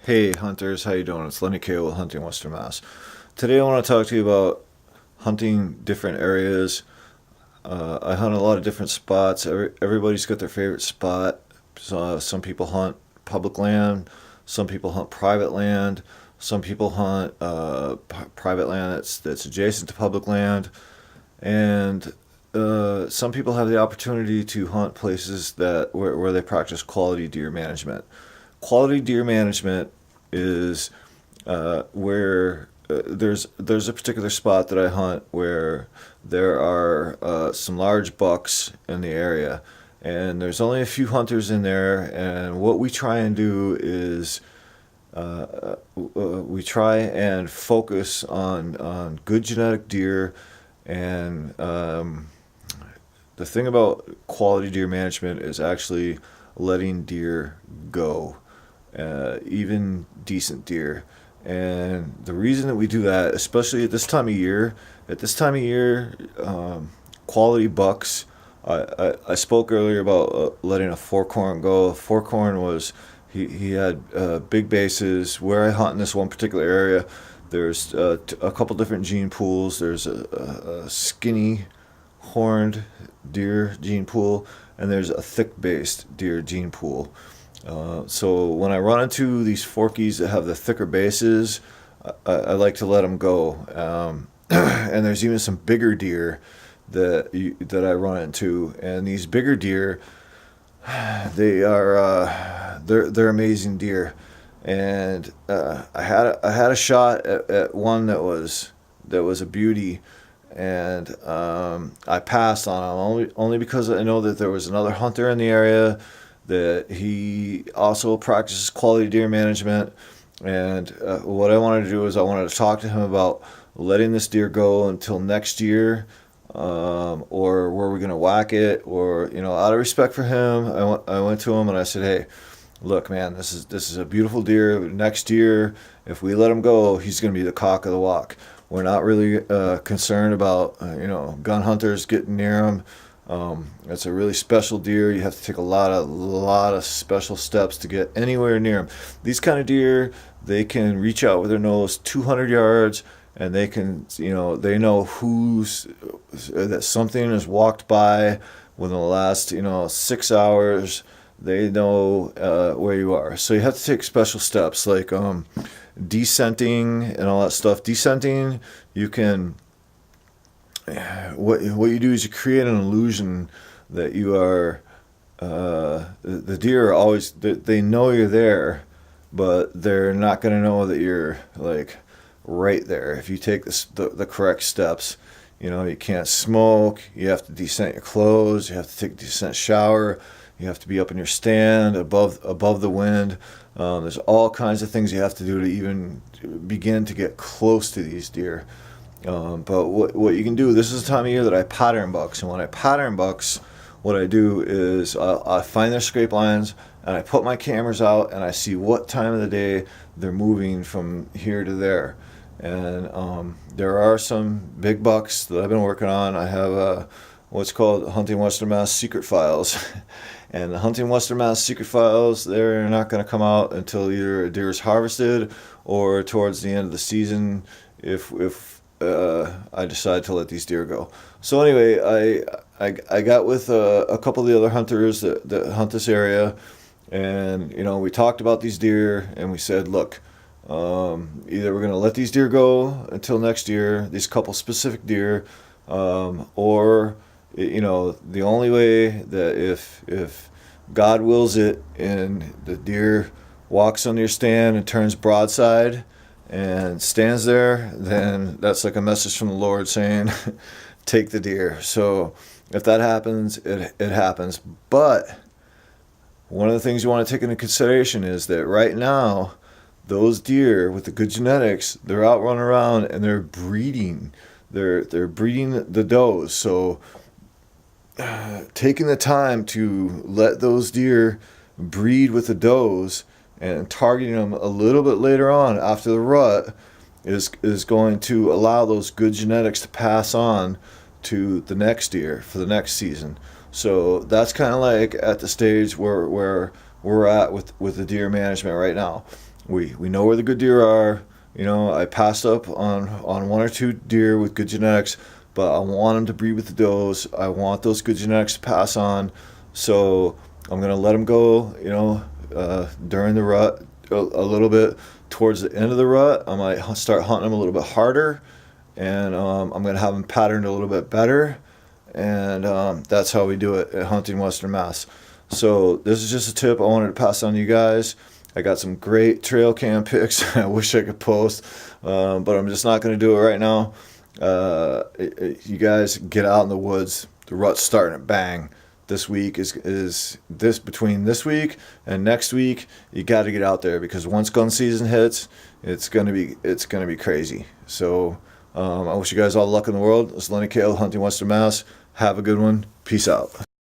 Hey hunters, how you doing? It's Lenny Kale with Hunting Western Mass. Today I want to talk to you about hunting different areas. I hunt a lot of different spots. Everybody's got their favorite spot. So, some people hunt public land. Some people hunt private land. Some people hunt private land that's adjacent to public land, and some people have the opportunity to hunt places where they practice quality deer management. Quality deer management is where there's a particular spot that I hunt where there are some large bucks in the area, and there's only a few hunters in there. And what we try and do is we try and focus on good genetic deer. And the thing about quality deer management is actually letting deer go, even decent deer. And the reason that we do that, especially at this time of year, quality bucks. I spoke earlier about letting a fork horn go. A fork horn was he had big bases. Where I hunt in this one particular area, there's a couple different gene pools. There's a skinny horned deer gene pool, and there's a thick-based deer gene pool. So when I run into these forkies that have the thicker bases, I like to let them go. And there's even some bigger deer that I run into, and these bigger deer, they're amazing deer. And I had a shot at one that was a beauty, and I passed on him only because I know that there was another hunter in the area that he also practices quality deer management. And what I wanted to do is I wanted to talk to him about letting this deer go until next year, or were we going to whack it, or out of respect for him, I went to him and I said, hey, look, man, this is a beautiful deer. Next year, if we let him go, he's going to be the cock of the walk. We're not really concerned about gun hunters getting near him. It's a really special deer. You have to take a lot of special steps to get anywhere near him. These kind of deer, they can reach out with their nose 200 yards, and they can, they know that something has walked by within the last 6 hours. They know where you are. So you have to take special steps like descenting and all that stuff. Descenting, you can. What you do is you create an illusion that you are. The deer are always, they know you're there, but they're not going to know that you're like right there. If you take the correct steps, you can't smoke. You have to descent your clothes. You have to take a descent shower. You have to be up in your stand above the wind. There's all kinds of things you have to do to even begin to get close to these deer. But what you can do, this is the time of year that I pattern bucks. And when I pattern bucks, what I do is I find their scrape lines, and I put my cameras out, and I see what time of the day they're moving from here to there. And there are some big bucks that I've been working on. I have what's called Hunting Western Mass Secret Files. And the Hunting Western Mass Secret Files, they're not going to come out until either a deer is harvested or towards the end of the season if I decide to let these deer go. So anyway, I got with a couple of the other hunters that hunt this area, and we talked about these deer, and we said, look, either we're going to let these deer go until next year, these couple specific deer, or the only way that if God wills it and the deer walks on your stand and turns broadside and stands there, then that's like a message from the Lord saying, take the deer. So if that happens, it happens. But one of the things you want to take into consideration is that right now, those deer with the good genetics, they're out running around and they're breeding. They're breeding the does. So taking the time to let those deer breed with the does and targeting them a little bit later on after the rut is going to allow those good genetics to pass on to the next deer for the next season. So that's kind of like at the stage where we're at with the deer management right now. we know where the good deer are. You know, I passed up on one or two deer with good genetics, but I want them to breed with the does. I want those good genetics to pass on. So I'm gonna let them go. You know, during the rut, a little bit towards the end of the rut, I might start hunting them a little bit harder, and I'm gonna have them patterned a little bit better, and that's how we do it at Hunting Western Mass. So this is just a tip I wanted to pass on to you guys. I got some great trail cam pics I wish I could post, but I'm just not going to do it right now. You guys get out in the woods. The rut's starting to bang. This week is this between this week and next week. You got to get out there, because once gun season hits, it's gonna be crazy. So I wish you guys all the luck in the world. This is Lenny Kale, Hunting Western Mass. Have a good one. Peace out.